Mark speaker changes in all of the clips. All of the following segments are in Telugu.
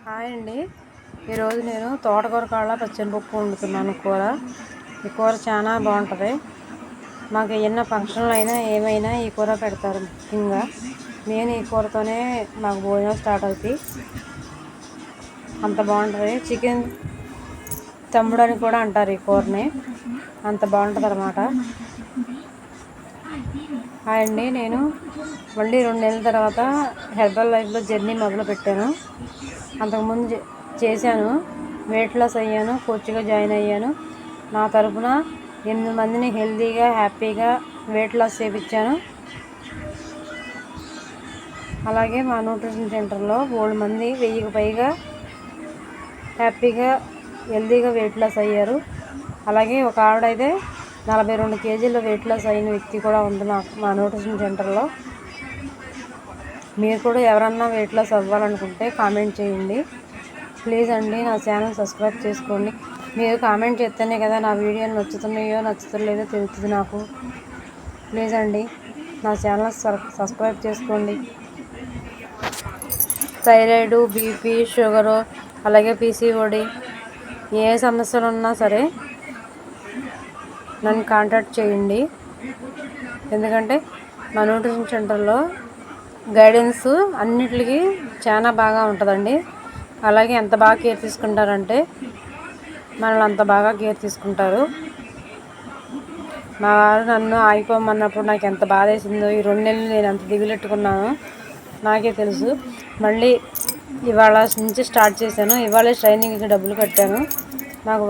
Speaker 1: హాయ్ అండి. ఈరోజు నేను తోటకూర కాళ్ళ పచ్చనిపప్పు వండుతున్నాను. ఈ కూర చాలా బాగుంటుంది. మాకు ఎన్న ఫంక్షన్లు అయినా ఏమైనా ఈ కూర పెడతారు. ముఖ్యంగా నేను ఈ కూరతోనే మాకు భోజనం స్టార్ట్ అవుతాయి. అంత బాగుంటుంది. చికెన్ తమ్ముడు అని కూడా అంటారు ఈ కూరని. అంత బాగుంటుంది అన్నమాట. హాయ్ అండి. నేను మళ్ళీ 2 నెలల తర్వాత హెర్బల్ లైఫ్లో జర్నీ మొదలు పెట్టాను. అంతకుముందు చేశాను, వెయిట్ లాస్ అయ్యాను, కోచ్గా జాయిన్ అయ్యాను. నా తరపున 8 మందిని హెల్తీగా హ్యాపీగా వెయిట్ లాస్ చేయించాను. అలాగే మా న్యూట్రిషన్ సెంటర్లో 3 మంది 1000కి పైగా హ్యాపీగా హెల్తీగా వెయిట్ లాస్ అయ్యారు. అలాగే ఒక ఆవిడైతే 42 కేజీల వెయిట్ లాస్ అయిన వ్యక్తి కూడా ఉంది మా న్యూట్రిషన్ సెంటర్లో. మీరు కూడా ఎవరన్నా వెయిట్ లాస్ అవ్వాలనుకుంటే కామెంట్ చేయండి ప్లీజ్ అండి. నా ఛానల్ సబ్స్క్రైబ్ చేసుకోండి. మీరు కామెంట్ చేస్తేనే కదా నా వీడియోలు నచ్చుతున్నాయో నచ్చుతలేదో తెలుస్తుంది నాకు. ప్లీజ్ అండి నా ఛానల్ సబ్స్క్రైబ్ చేసుకోండి. థైరాయిడ్, బీపీ, షుగరు, అలాగే పీసీఓడి ఏ సమస్యలు ఉన్నా సరే నన్ను కాంటాక్ట్ చేయండి. ఎందుకంటే మా న్యూట్రిషన్ సెంటర్లో గైడెన్స్ అన్నిటికీ చాలా బాగా ఉంటుందండి. అలాగే ఎంత బాగా కేర్ తీసుకుంటారంటే మనల్ని అంత బాగా కేర్ తీసుకుంటారు. మా వారు నన్ను ఆగిపోమన్నప్పుడు నాకు ఎంత బాధ వేసిందో, ఈ 2 నెలలు నేను ఎంత దిగులెట్టుకున్నానో నాకే తెలుసు. మళ్ళీ ఇవాళ నుంచి స్టార్ట్ చేశాను. ఇవాళ ట్రైనింగ్కి డబ్బులు కట్టాను. నాకు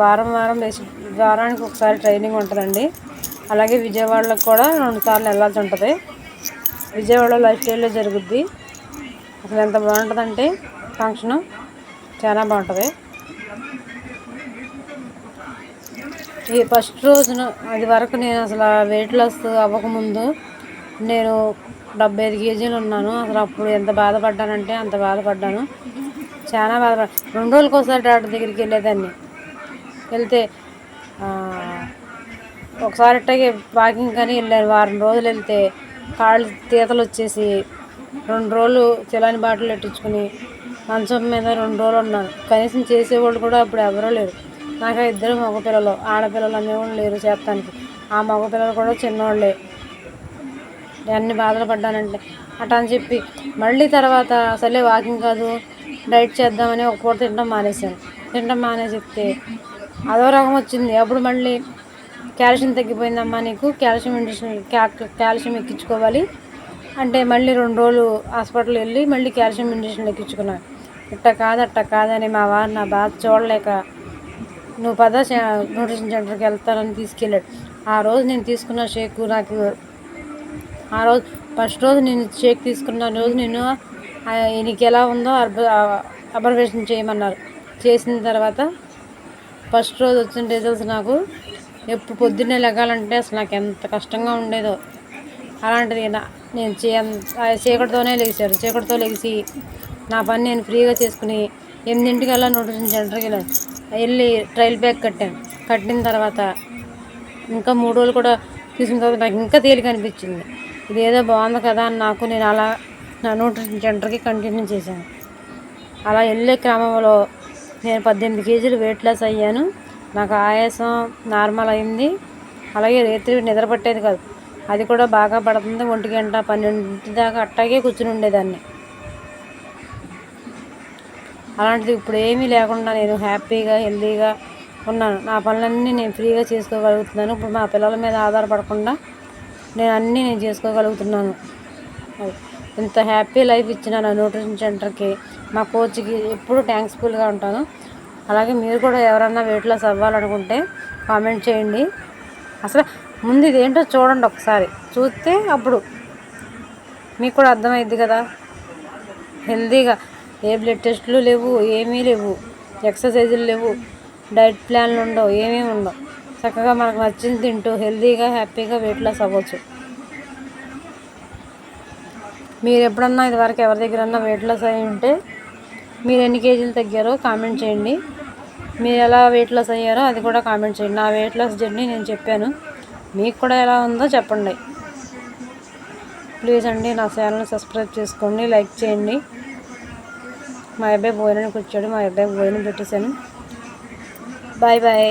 Speaker 1: వారానికి ఒకసారి ట్రైనింగ్ ఉంటుందండి. అలాగే విజయవాడలో కూడా 2 సార్లు వెళ్ళాల్సి ఉంటుంది. విజయవాడలో లైఫ్ స్టైల్లో జరుగుద్ది. అసలు ఎంత బాగుంటుందంటే ఫంక్షను చాలా బాగుంటుంది. ఈ ఫస్ట్ రోజున అది వరకు నేను అసలు వెయిట్ లాస్ అవ్వకముందు నేను 75 కేజీలు ఉన్నాను. అసలు అప్పుడు ఎంత బాధపడ్డానంటే అంత బాధపడ్డాను. చాలా బాధపడ్డాను. 2 రోజులకు ఒకసారి డాక్టర్ దగ్గరికి వెళ్ళేదాన్ని. వెళ్తే ఒకసారి అట్టాగే వాకింగ్ కానీ వెళ్ళాను. వారం రోజులు వెళ్తే కాళ్ళు తీతలు వచ్చేసి 2 రోజులు చిలాని బాటలు పెట్టించుకుని మంచం మీద 2 రోజులు ఉన్నాను. కనీసం చేసేవాళ్ళు కూడా అప్పుడు ఎవరూ లేరు. నాకు 2 మగపిల్లలు, ఆడపిల్లలు అనేవాళ్ళు లేరు చేస్తానికి. ఆ మగపిల్లలు కూడా చిన్నవాళ్ళే. అన్ని బాధలు పడ్డానంటే అట్లా అని చెప్పి మళ్ళీ తర్వాత అసలే వాకింగ్ కాదు డైట్ చేద్దామని ఒక పూట తినడం మానేసిస్తే అదో రోగం వచ్చింది. అప్పుడు మళ్ళీ కాల్షియం తగ్గిపోయిందమ్మా, నీకు కాల్షియం ఎక్కించుకోవాలి అంటే మళ్ళీ 2 రోజులు హాస్పిటల్ వెళ్ళి మళ్ళీ కాల్షియం ఇంజక్షన్ ఎక్కించుకున్నాను. అట్ట కాదని మా వారు నా బాధ చూడలేక నువ్వు న్యూట్రిషన్ సెంటర్కి వెళ్తానని తీసుకెళ్ళాడు. ఆ రోజు నేను తీసుకున్న షేక్ నాకు ఆ రోజు ఫస్ట్ రోజు నేను షేక్ తీసుకున్న రోజు నేను నీకు ఎలా ఉందో అబ్జర్వేషన్ చేయమన్నారు. చేసిన తర్వాత ఫస్ట్ రోజు వచ్చిన రిజల్ట్స్ నాకు ఎప్పుడు పొద్దున్నే లెగాలంటే అసలు నాకు ఎంత కష్టంగా ఉండేదో. అలాంటిది నేను చీకటితోనే లేచాను. చీకటితో లేచి నా పని నేను ఫ్రీగా చేసుకుని 8ంటికల్లా న్యూట్రిషన్ సెంటర్కి వెళ్ళి ట్రైల్ బ్యాగ్ కట్టిన తర్వాత ఇంకా 3 రోజులు కూడా తీసుకున్న తర్వాత నాకు ఇంకా తేలిక అనిపించింది. ఇదేదో బాగుంది కదా అని నేను అలా నా న్యూట్రిషన్ సెంటర్కి కంటిన్యూ చేశాను. అలా వెళ్ళే క్రమంలో నేను 18 కేజీలు వెయిట్ లాస్ అయ్యాను. నాకు ఆయాసం నార్మల్ అయింది. అలాగే రాత్రి నిద్ర పట్టేది కాదు, అది కూడా బాగా పడుతుంది. 1 గంట 12 దాకా అట్టాగే కూర్చుని ఉండేదాన్ని. అలాంటిది ఇప్పుడు ఏమీ లేకుండా నేను హ్యాపీగా హెల్తీగా ఉన్నాను. నా పనులన్నీ నేను ఫ్రీగా చేసుకోగలుగుతున్నాను. ఇప్పుడు మా పిల్లల మీద ఆధారపడకుండా నేను చేసుకోగలుగుతున్నాను. ఇంత హ్యాపీ లైఫ్ ఇచ్చిన నా న్యూట్రిషన్ సెంటర్కి, మా కోచ్కి ఎప్పుడూ థ్యాంక్స్ఫుల్గా ఉంటాను. అలాగే మీరు కూడా ఎవరన్నా వెయిట్ లాస్ అవ్వాలనుకుంటే కామెంట్ చేయండి. అసలు ముందు ఇదేంటో చూడండి, ఒకసారి చూస్తే అప్పుడు మీకు కూడా అర్థమైద్ది కదా. హెల్తీగా ఏ బ్లడ్ టెస్టులు లేవు, ఏమీ లేవు, ఎక్సర్సైజులు లేవు, డైట్ ప్లాన్లు ఉండవు, ఏమీ ఉండవు. చక్కగా మనకు నచ్చింది తింటూ హెల్తీగా హ్యాపీగా వెయిట్ లాస్ అవ్వచ్చు. మీరు ఎప్పుడన్నా ఇదివరకు ఎవరి దగ్గరన్నా వెయిట్ లాస్ అయి ఉంటే మీరు ఎన్ని కేజీలు తగ్గారో కామెంట్ చేయండి. మీరు ఎలా వెయిట్ లాస్ అయ్యారో అది కూడా కామెంట్ చేయండి. నా వెయిట్ లాస్ జర్నీ నేను చెప్పాను, మీకు కూడా ఎలా ఉందో చెప్పండి. ప్లీజ్ అండి నా ఛానల్ సబ్స్క్రైబ్ చేసుకోండి, లైక్ చేయండి. మా అబ్బాయి భోజనానికి వచ్చాడు, మా అబ్బాయికి భోజనం పెట్టేశాను. Bye bye.